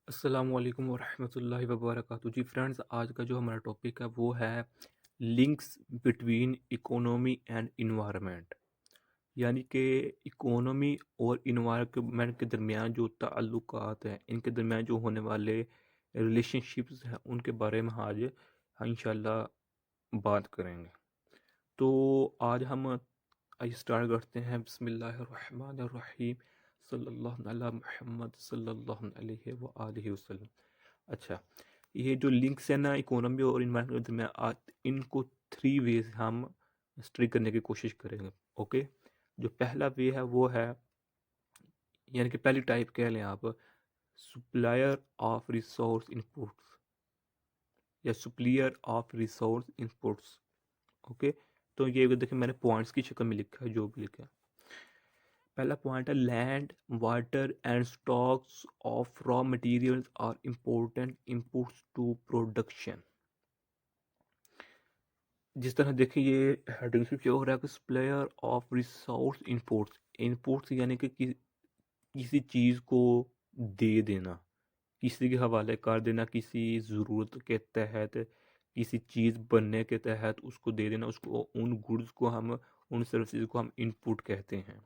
अस्सलामुअलैकुम वरहमतुल्लाहि वबरकातुहू। जी फ्रेंड्स, आज का जो हमारा टॉपिक है वो है links between economy and environment. यानी कि इकोनॉमी और इन्वायरमेंट के दरमियान जो ताल्लुकात हैं, इनके दरमियान जो होने वाले रिलेशनशिप्स हैं, उनके बारे में आज इंशाल्लाह बात करेंगे। तो आज हम आइए स्टार्ट करते हैं। बिस्मिल्लाहिर्रहमानिर्रहीम। सल्लल्लाहु अला मुहम्मद सल्लल्लाहु अलैहि व आलिहि वसल्लम। अच्छा, ये जो लिंक्स है ना इकोनॉमी और इन्वायरमेंट के दरमियान, आज इनको थ्री वेज हम स्ट्री करने की कोशिश करेंगे। ओके, जो पहला वे है वो है, यानी कि पहली टाइप कह लें आप, सप्लायर ऑफ रिसोर्स इनपुट्स या सुप्लियर ऑफ रिसोर्स इनपुट्स। ओके, तो ये देखिए मैंने पॉइंट्स की शक्ल में लिखा है, जो भी लिखा है। पहला पॉइंट है, land water and stocks of raw materials are important inputs to production. जिस तरह देखिए ये हेडिंग से हो रहा है कि supplier of resource inputs. Inputs यानी कि किसी चीज़ को दे देना, किसी के हवाले कर देना, किसी ज़रूरत के तहत, किसी चीज़ बनने के तहत उसको दे देना, उसको उन गुड्स को हम, उन सर्विसेज को हम इनपुट कहते हैं।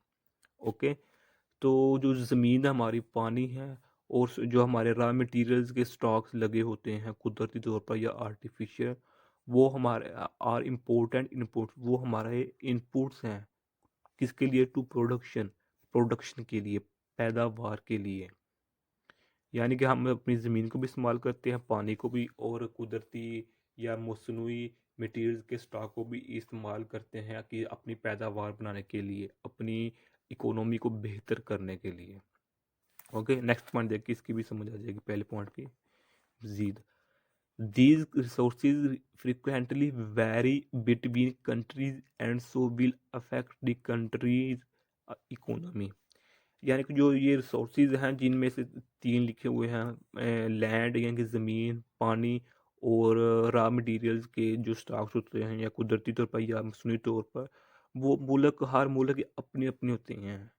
ओके, तो जो ज़मीन हमारी, पानी है, और जो हमारे रॉ मटेरियल्स के स्टॉक्स लगे होते हैं कुदरती तौर पर या आर्टिफिशियल, वो हमारे आर इम्पोर्टेंट इनपुट्स, वो हमारे इनपुट्स हैं। किसके लिए? टू प्रोडक्शन, प्रोडक्शन के लिए, पैदावार के लिए। यानी कि हम अपनी ज़मीन को भी इस्तेमाल करते हैं, पानी को भी, और कुदरती या मसनूई मटेरियल्स के स्टॉक को भी इस्तेमाल करते हैं कि अपनी पैदावार बनाने के लिए, अपनी इकोनॉमी को बेहतर करने के लिए। ओके, नेक्स्ट पॉइंट देखिए, इसकी भी समझ आ जाएगी पहले पॉइंट की जीद। These resources frequently vary between countries and so will affect the country's economy। यानी कि जो ये रिसोर्सेज हैं, जिनमें से तीन लिखे हुए हैं, लैंड यानी कि ज़मीन, पानी, और रॉ मटेरियल्स के जो स्टॉक्स होते हैं, या कुदरती तौर पर या मसनूई तौर पर, वो मुल्क, हर मुल्क की अपनी अपनी होती हैं।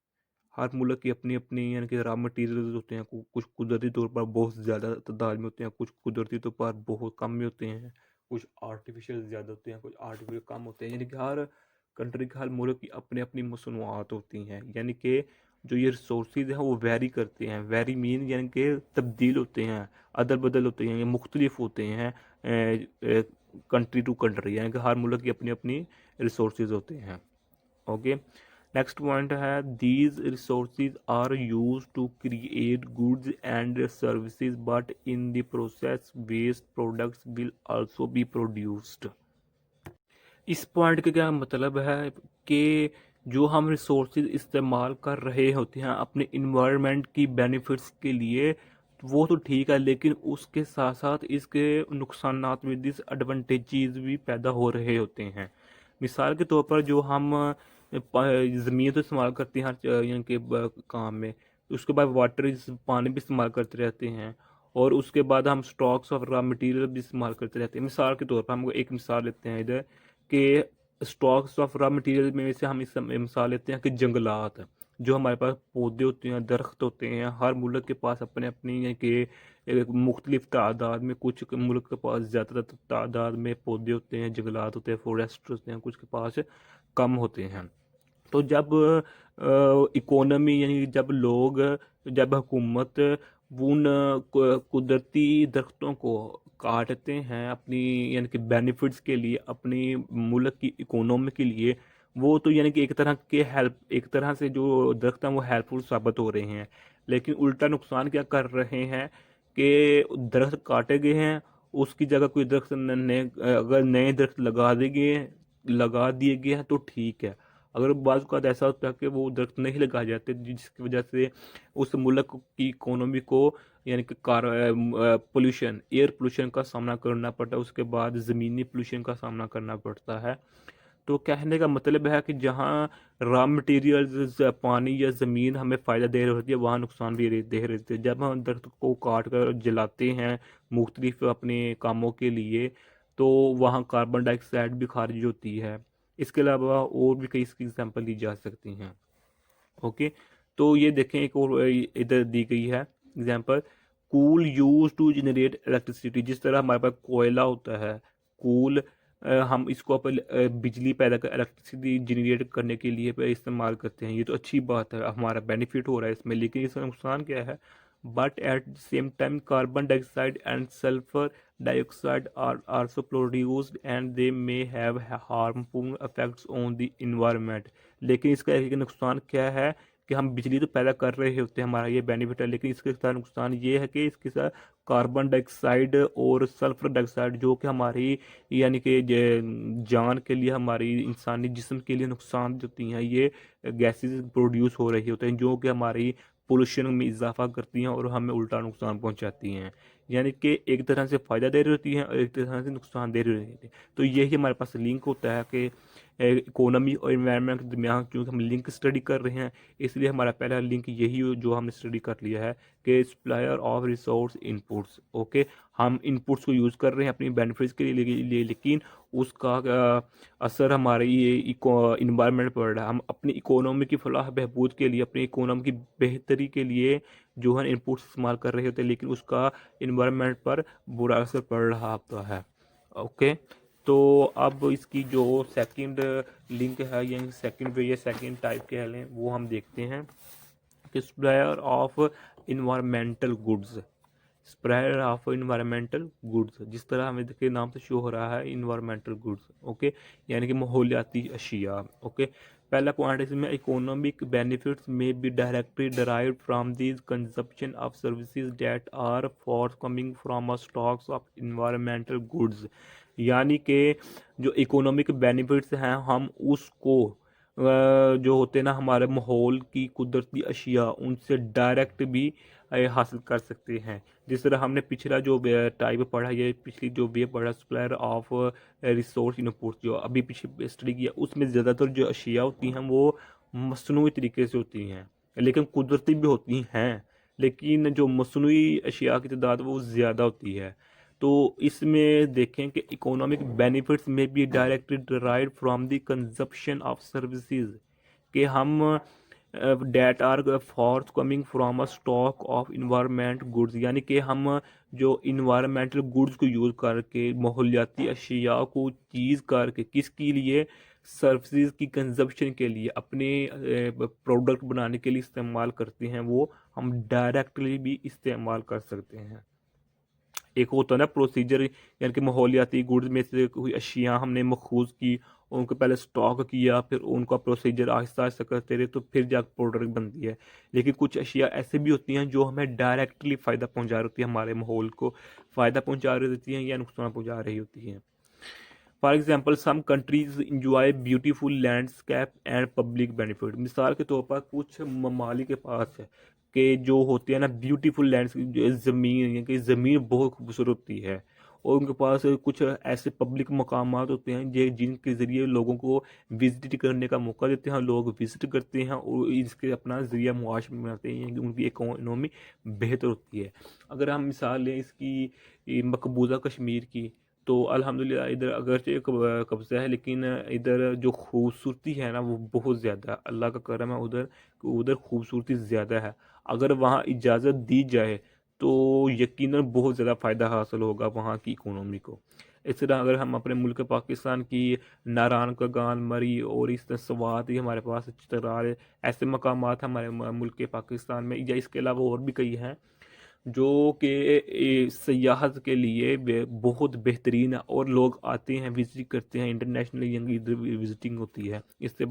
हर मुल्क की अपनी अपनी, यानी कि रॉ मटेरियल्स होते हैं। कुछ कुदरती तौर पर बहुत ज़्यादा तादाद में होते हैं, कुछ कुदरती तौर पर बहुत कम में होते हैं, कुछ आर्टिफिशियल ज़्यादा होते हैं, कुछ आर्टिफिशियल कम होते हैं। यानी कि हर कंट्री के, हर मुल्क की अपनी अपनी मसनूआत होती हैं। यानी कि जो ये रिसोर्सेज हैं वो वेरी करते हैं। वेरी मीन यानी कि तब्दील होते हैं, अदल बदल होते हैं, ये मुख्तलिफ होते हैं कंट्री टू कंट्री। यानी कि हर मुल्क की अपनी अपनी रिसोर्सेज होते हैं। ओके, नेक्स्ट पॉइंट है, these resources are use to create goods and services but in the process waste products will also be produced. इस पॉइंट का क्या मतलब है कि जो हम रिसोर्सेज इस्तेमाल कर रहे होते हैं अपने इन्वायरमेंट की बेनिफिट्स के लिए, वो तो ठीक है, लेकिन उसके साथ साथ इसके नुकसानात भी, डिसएडवांटेजेस भी पैदा हो रहे होते हैं। मिसाल के तौर पर, जो हम ज़मीन तो इस्तेमाल करते हैं हर यानी कि काम में, उसके बाद वाटर, पानी भी इस्तेमाल करते रहते हैं, और उसके बाद हम स्टॉक्स ऑफ रॉ मटेरियल भी इस्तेमाल करते रहते हैं। मिसाल के तौर पर हम एक मिसाल लेते हैं इधर, कि स्टॉक्स ऑफ रॉ मटेरियल में से हम इस मिसाल लेते हैं कि जंगलात, जो हमारे पास पौधे होते हैं, दरख्त होते हैं, हर मुल्क के पास अपने अपनी है कि मुख्तलिफ तादाद में, कुछ मुल्क के पास ज़्यादा तादाद में पौधे होते हैं, जंगलात होते हैं, फॉरेस्ट होते हैं, कुछ के पास कम होते हैं। तो जब इकोनॉमी, यानी जब लोग, जब हुकूमत उन कुदरती दरख्तों को काटते हैं अपनी, यानी कि बेनिफिट्स के लिए, अपनी मुल्क की इकोनॉमी के लिए, वो तो यानी कि एक तरह के हेल्प, एक तरह से जो दरख्त हैं वो हेल्पफुल साबित हो रहे हैं। लेकिन उल्टा नुकसान क्या कर रहे हैं कि दरख्त काटे गए हैं, उसकी जगह कोई दरख्त नए, अगर नए दरख्त लगा दिए गए हैं तो ठीक है। अगर बाज़ औक़ात ऐसा होता है कि वो दरख्त नहीं लगाए जाते, जिसकी वजह से उस मुल्क की इकोनॉमी को, यानी कि पोल्यूशन, एयर पोल्यूशन का सामना करना पड़ता है, उसके बाद ज़मीनी पोल्यूशन का सामना करना पड़ता है। तो कहने का मतलब है कि जहाँ रॉ मटेरियल्स, पानी या ज़मीन हमें फ़ायदा दे रही होती है, वहाँ नुकसान भी दे रही होती है। जब हम दरख्त को काट कर जलाते हैं मुख्तलिफ अपने कामों के लिए, तो वहाँ कार्बन डाइऑक्साइड भी खारिज होती है। इसके अलावा और भी कई इसकी एग्जांपल दी जा सकती हैं। ओके, तो ये देखें, एक और इधर दी गई है example, coal use to generate electricity, जिस तरह हमारे पास कोयला होता है, कूल हम इसको अपन बिजली पैदा कर इलेक्ट्रिसिटी जनरेट करने के लिए पे इस्तेमाल करते हैं। ये तो अच्छी बात है, हमारा बेनिफिट हो रहा है इसमें, लेकिन इसका नुकसान क्या है? But at the same time carbon dioxide and sulphur dioxide are also produced and they may have harmful effects on the environment। लेकिन इसका एक नुकसान क्या है कि हम बिजली तो पैदा कर रहे होते हैं, हमारा ये बेनिफिट है, लेकिन इसके साथ नुकसान ये है कि इसके साथ कार्बन डाइऑक्साइड और सल्फर डाइऑक्साइड जो कि हमारी यानी कि जान के लिए, हमारी इंसानी जिस्म के लिए नुकसान देती हैं, ये गैसेस प्रोड्यूस हो रही होते हैं जो कि हमारी पोल्यूशन में इजाफा करती हैं और हमें उल्टा नुकसान पहुंचाती हैं। यानी कि एक तरह से फ़ायदा दे रही होती हैं और एक तरह से नुकसान दे रही होती है। तो यही हमारे पास लिंक होता है कि इकोनॉमी और इन्वायरमेंट के दरमियान क्योंकि हम लिंक स्टडी कर रहे हैं, इसलिए हमारा पहला लिंक यही जो हमने स्टडी कर लिया है कि supplier of resource inputs. Okay, हम इनपुट्स को यूज़ कर रहे हैं अपनी बेनिफिट्स के लिए, लेकिन उसका असर हमारे ये इन्वायरमेंट पर रहा है। हम अपनी इकोनॉमी की फलाह बहबूद के लिए, अपनी इकोनॉमी की बेहतरी के लिए जो है इनपुट्स इस्तेमाल कर रहे होते हैं, लेकिन उसका इन्वायरमेंट पर बुरा असर पड़ रहा होता है। ओके, तो अब इसकी जो सेकंड लिंक है या सेकंड वे या सेकंड टाइप कह लें, वो हम देखते हैं कि supplier of environmental goods. Supplier of environmental goods, जिस तरह हमें देखिए नाम से शो हो रहा है इन्वायरमेंटल गुड्स। ओके, यानी कि माहौलियाती अशिया। ओके, पहला पॉइंट इसमें इकोनॉमिक बेनिफिट्स में be directly derived from these consumption of services that are forthcoming from a stocks of environmental goods. यानी कि जो इकोनॉमिक बेनिफिट्स हैं हम उसको जो होते हैं ना हमारे माहौल की कुदरती अशिया, उनसे डायरेक्ट भी हासिल कर सकते हैं। जिस तरह हमने पिछला जो टाइप पढ़ा, ये पिछली जो वे पढ़ा सप्लायर ऑफ रिसोर्स इनपुट, जो अभी पीछे स्टडी किया, उसमें ज़्यादातर जो अशिया होती हैं वो मसनूई तरीके से होती हैं, लेकिन कुदरती भी होती हैं, लेकिन जो मसनूई अशिया की तादाद वो ज़्यादा होती है। तो इसमें देखें कि इकोनॉमिक बेनिफिट्स में भी directly derived from the consumption of services, कि हम that are forthcoming from a stock of environment goods, यानी कि हम जो इन्वायरमेंटल गुड्स को यूज़ करके, माहौलियाती अशिया को चीज़ करके, किसके लिए? सर्विसेज की कंजप्शन के लिए, अपने प्रोडक्ट बनाने के लिए इस्तेमाल करते हैं, वो हम डायरेक्टली भी इस्तेमाल कर सकते हैं। एक होता है ना प्रोसीजर, यानी कि माहौलियाती गुड्स में से कोई अशिया हमने मखूज़ की, उनको पहले स्टॉक किया, फिर उनका प्रोसीजर आहिस्ता आहिस्ता करते रहे तो फिर जाकर प्रोडक्ट बनती है। लेकिन कुछ अशिया ऐसे भी होती हैं जो हमें डायरेक्टली फ़ायदा पहुंचा रही होती है, हमारे माहौल को फ़ायदा पहुंचा रही होती हैं या नुकसान पहुंचा रही होती हैं। For example some countries enjoy beautiful landscape and public benefit. मिसाल के तौर पर कुछ ममालिक के पास है कि जो होती है ना ब्यूटीफुल लैंडस्केप, ज़मीन, यानी कि ज़मीन बहुत खूबसूरत होती है, और उनके पास कुछ ऐसे पब्लिक मकामात होते हैं जिनके ज़रिए लोगों को विजिट करने का मौका देते हैं, लोग विजिट करते हैं और इसके अपना ज़रिया मुआश बनाते हैं कि उनकी इकोनॉमी बेहतर होती है। अगर हम मिसाल लें इसकी मकबूजा कश्मीर की, तो अल्हम्दुलिल्लाह इधर अगरचे कब्ज़ा है, लेकिन इधर जो खूबसूरती है ना वो बहुत ज़्यादा है, अल्लाह का करम है, उधर उधर खूबसूरती ज़्यादा है। अगर वहाँ इजाज़त दी जाए तो यकीनन बहुत ज़्यादा फ़ायदा हासिल होगा वहाँ की इकोनॉमी को। इस तरह अगर हम अपने मुल्क पाकिस्तान की नारायण का गान, मरी और इस तरह स्वात, ये हमारे पास चित्राल, ऐसे मकामात हमारे मुल्क के पाकिस्तान में, या इसके अलावा और भी कई हैं जो कि सयाहत के लिए बहुत बेहतरीन है, और लोग आते हैं विजिट करते हैं, इंटरनेशनली इधर विजिटिंग होती है। इसके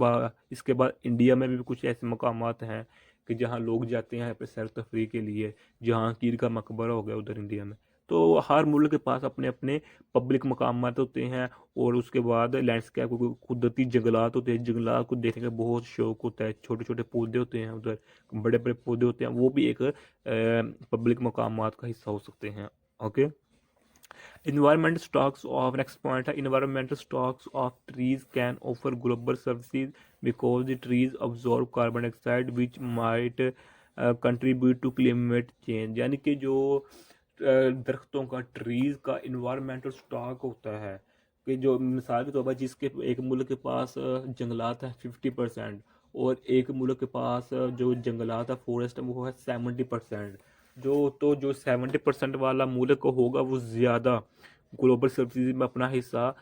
बाद इंडिया में भी कुछ ऐसे मकामात हैं कि जहाँ लोग जाते हैं अपने सैर तफरी के लिए, जहांगीर का मकबरा हो गया उधर इंडिया में। तो हर मुल्क के पास अपने अपने पब्लिक मकामात होते हैं, और उसके बाद लैंडस्केप, कुदरती जंगलात होते हैं, जंगलात को देखने का बहुत शौक होता है, छोटे छोटे पौधे होते हैं उधर, बड़े बड़े पौधे होते हैं, वो भी एक पब्लिक मकामात का हिस्सा हो सकते हैं। Okay, environmental stocks of next point है environmental stocks of trees can offer global services because the trees absorb carbon dioxide which might contribute to climate change। यानी कि जो दरख्तों का, ट्रीज का इन्वायरमेंटल स्टॉक होता है, कि जो मिसाल के तौर पर जिसके एक मुल्क के पास जंगलात है 50%, और एक मुल्क के पास जो जंगलात है फॉरेस्ट है वो है 70%। जो 70% वाला मुल्क होगा वो ज़्यादा ग्लोबल सब्सिडी में अपना हिस्सा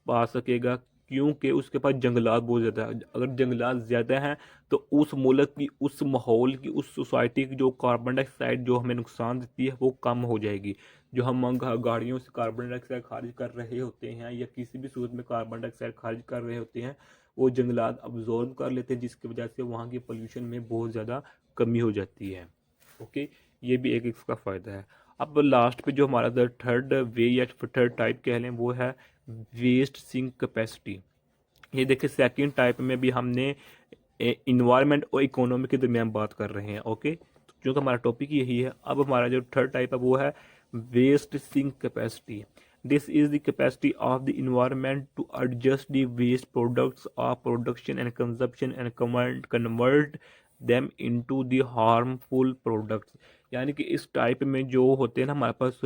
पा सकेगा, क्योंकि उसके पास जंगलात बहुत ज़्यादा है। अगर जंगलात ज़्यादा हैं तो उस मुल्क की, उस माहौल की, उस सोसाइटी की जो कार्बन डाइऑक्साइड जो हमें नुकसान देती है वो कम हो जाएगी। जो हम गाड़ियों से कार्बन डाइऑक्साइड खारिज कर रहे होते हैं या किसी भी सूरत में कार्बन डाइऑक्साइड खारिज कर रहे होते हैं, वो जंगलात अब्जॉर्ब कर लेते हैं, जिसकी वजह से वहाँ की पोल्यूशन में बहुत ज़्यादा कमी हो जाती है। ओके, ये भी एक इसका फ़ायदा है। अब लास्ट पे जो हमारा थर्ड वे या थर्ड टाइप कह लें वो है वेस्ट सिंक कैपेसिटी। ये देखिए सेकंड टाइप में भी हमने इन्वायरमेंट और इकोनॉमी के दरमियान बात कर रहे हैं। ओके, तो क्योंकि हमारा टॉपिक यही है। अब हमारा जो थर्ड टाइप है वो है waste sink capacity. This is the capacity of the environment to adjust the waste products of production and consumption and convert them into the harmful products. यानी कि इस टाइप में जो होते हैं ना हमारे पास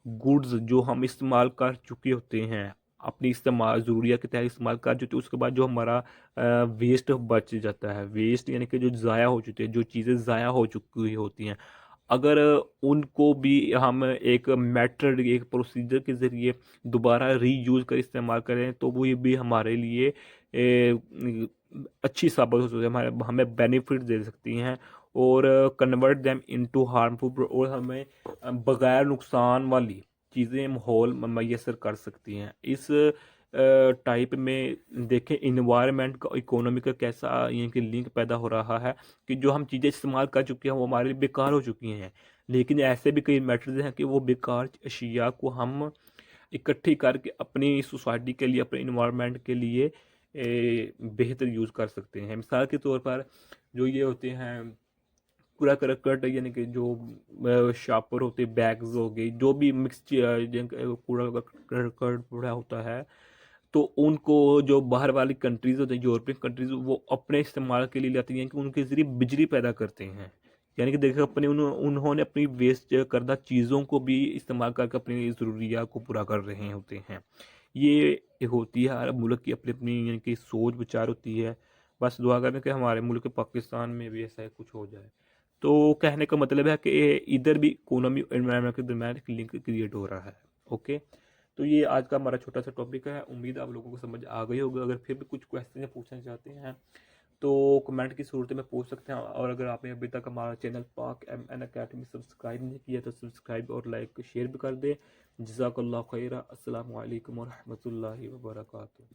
गुड्स जो हम इस्तेमाल कर चुके होते हैं, अपनी इस्तेमाल ज़रूरियात के तहत इस्तेमाल कर चुके, उसके बाद जो हमारा वेस्ट बच जाता है, वेस्ट यानी कि जो ज़ाया हो चुके हैं, जो चीज़ें ज़ाया हो चुकी होती हैं, अगर उनको भी हम एक मेथड, एक प्रोसीजर के ज़रिए दोबारा रीयूज़ कर इस्तेमाल करें तो वो ये भी हमारे लिए अच्छी साबित हो सकती है, हमारे हमें बेनिफिट दे सकती हैं और कन्वर्ट देम इनटू हार्मफुल, और हमें बगैर नुकसान वाली चीज़ें माहौल मैसर कर सकती हैं। इस टाइप में देखें इन्वायरमेंट का इकोनॉमी का कैसा यानी कि लिंक पैदा हो रहा है कि जो हम चीज़ें इस्तेमाल कर चुके हैं वो हमारे लिए बेकार हो चुकी हैं, लेकिन ऐसे भी कई मैटर्स हैं कि वो बेकार अशिया को हम इकट्ठी करके अपनी सोसाइटी के लिए, अपने इन्वायरमेंट के लिए बेहतर यूज़ कर सकते हैं। मिसाल के तौर पर जो ये होते हैं कूड़ा करकट, यानी कि जो शापर होते, बैग्स हो गई, जो भी मिक्स कूड़ा करकट पूरा होता है, तो उनको जो बाहर वाली कंट्रीज होती हैं, यूरोपियन कंट्रीज, वो अपने इस्तेमाल के लिए लाती हैं कि उनके ज़रिए बिजली पैदा करते हैं। यानी कि देखो अपने उन्होंने अपनी वेस्ट करदा चीज़ों को भी इस्तेमाल करके अपनी ज़रूरियात को पूरा कर रहे होते हैं। ये होती है हर मुल्क की अपनी अपनी यानी कि सोच विचार होती है। बस दुआ करें कि हमारे मुल्क पाकिस्तान में भी ऐसा कुछ हो जाए। तो कहने का मतलब है कि इधर भी इकोनॉमी और एनवायरनमेंट के दरम्यान एक लिंक क्रिएट हो रहा है। ओके, तो ये आज का हमारा छोटा सा टॉपिक है। उम्मीद है आप लोगों को समझ आ गई होगी। अगर फिर भी कुछ क्वेश्चन पूछना चाहते हैं तो कमेंट की सूरत में पूछ सकते हैं, और अगर आपने अभी तक हमारा चैनल पाक MN अकेडमी सब्सक्राइब नहीं किया तो सब्सक्राइब और लाइक शेयर भी कर दें। जज़ाकल्लाह खैरा। अस्सलामु अलैकुम व रहमतुल्लाहि व बरकातुहू।